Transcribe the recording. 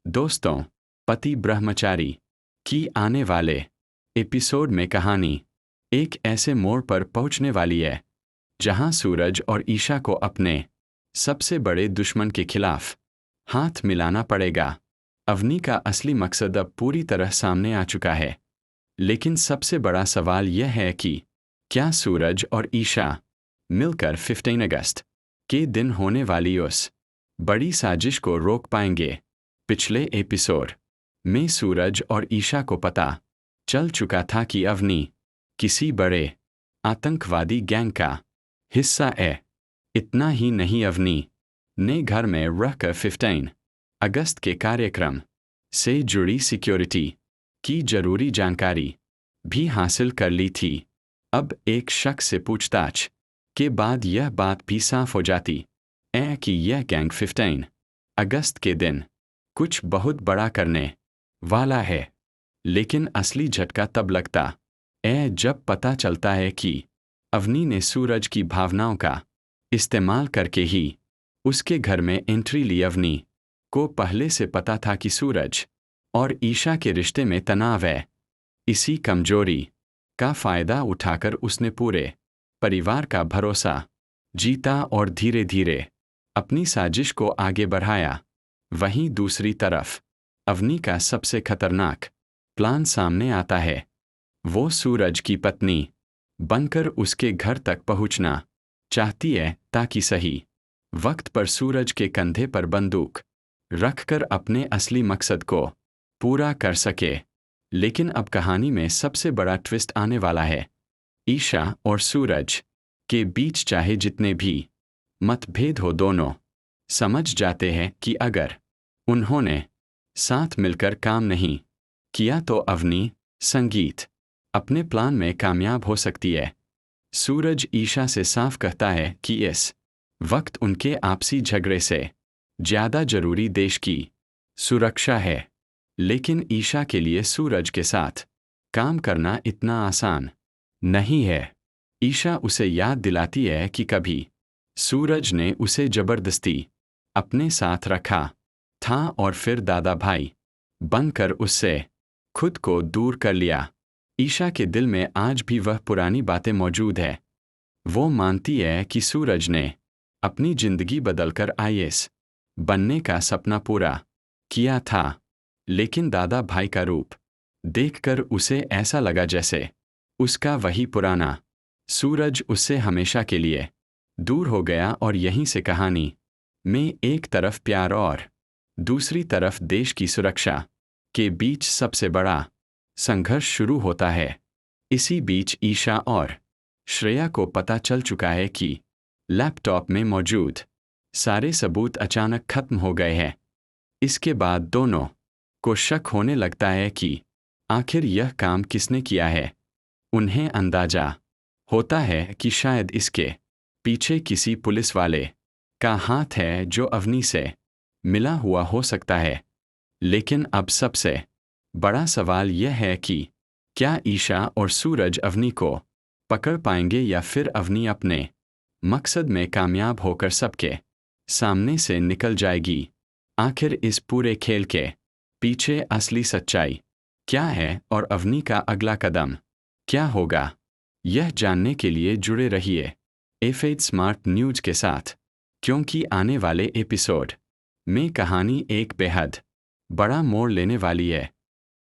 दोस्तों, पति ब्रह्मचारी की आने वाले एपिसोड में कहानी एक ऐसे मोड़ पर पहुंचने वाली है जहां सूरज और ईशा को अपने सबसे बड़े दुश्मन के खिलाफ हाथ मिलाना पड़ेगा। अवनी का असली मकसद अब पूरी तरह सामने आ चुका है, लेकिन सबसे बड़ा सवाल यह है कि क्या सूरज और ईशा मिलकर 15 अगस्त के दिन होने वाली उस बड़ी साजिश को रोक पाएंगे। पिछले एपिसोड में सूरज और ईशा को पता चल चुका था कि अवनी किसी बड़े आतंकवादी गैंग का हिस्सा है। इतना ही नहीं, अवनी ने घर में रहकर 15 अगस्त के कार्यक्रम से जुड़ी सिक्योरिटी की जरूरी जानकारी भी हासिल कर ली थी। अब एक शख्स से पूछताछ के बाद यह बात भी साफ हो जाती है कि यह गैंग 15 अगस्त के दिन कुछ बहुत बड़ा करने वाला है। लेकिन असली झटका तब लगता है जब पता चलता है कि अवनी ने सूरज की भावनाओं का इस्तेमाल करके ही उसके घर में एंट्री ली। अवनी को पहले से पता था कि सूरज और ईशा के रिश्ते में तनाव है। इसी कमजोरी का फायदा उठाकर उसने पूरे परिवार का भरोसा जीता और धीरे धीरे अपनी साजिश को आगे बढ़ाया। वहीं दूसरी तरफ अवनी का सबसे खतरनाक प्लान सामने आता है। वो सूरज की पत्नी बनकर उसके घर तक पहुंचना चाहती है ताकि सही वक्त पर सूरज के कंधे पर बंदूक रखकर अपने असली मकसद को पूरा कर सके। लेकिन अब कहानी में सबसे बड़ा ट्विस्ट आने वाला है। ईशा और सूरज के बीच चाहे जितने भी मतभेद हो, दोनों समझ जाते हैं कि अगर उन्होंने साथ मिलकर काम नहीं किया तो अवनी संगीत अपने प्लान में कामयाब हो सकती है। सूरज ईशा से साफ कहता है कि इस वक्त उनके आपसी झगड़े से ज्यादा जरूरी देश की सुरक्षा है। लेकिन ईशा के लिए सूरज के साथ काम करना इतना आसान नहीं है। ईशा उसे याद दिलाती है कि कभी सूरज ने उसे जबरदस्ती अपने साथ रखा था और फिर दादा भाई बनकर उससे खुद को दूर कर लिया। ईशा के दिल में आज भी वह पुरानी बातें मौजूद है। वो मानती है कि सूरज ने अपनी जिंदगी बदलकर आईएएस बनने का सपना पूरा किया था, लेकिन दादा भाई का रूप देखकर उसे ऐसा लगा जैसे उसका वही पुराना सूरज उससे हमेशा के लिए दूर हो गया। और यहीं से कहानी में एक तरफ प्यार और दूसरी तरफ देश की सुरक्षा के बीच सबसे बड़ा संघर्ष शुरू होता है। इसी बीच ईशा और श्रेया को पता चल चुका है कि लैपटॉप में मौजूद सारे सबूत अचानक खत्म हो गए हैं। इसके बाद दोनों को शक होने लगता है कि आखिर यह काम किसने किया है। उन्हें अंदाजा होता है कि शायद इसके पीछे किसी पुलिस वाले का हाथ है जो अवनी से मिला हुआ हो सकता है। लेकिन अब सबसे बड़ा सवाल यह है कि क्या ईशा और सूरज अवनी को पकड़ पाएंगे या फिर अवनी अपने मकसद में कामयाब होकर सबके सामने से निकल जाएगी। आखिर इस पूरे खेल के पीछे असली सच्चाई क्या है और अवनी का अगला कदम क्या होगा, यह जानने के लिए जुड़े रहिए F8 स्मार्ट न्यूज़ के साथ, क्योंकि आने वाले एपिसोड में कहानी एक बेहद बड़ा मोड़ लेने वाली है।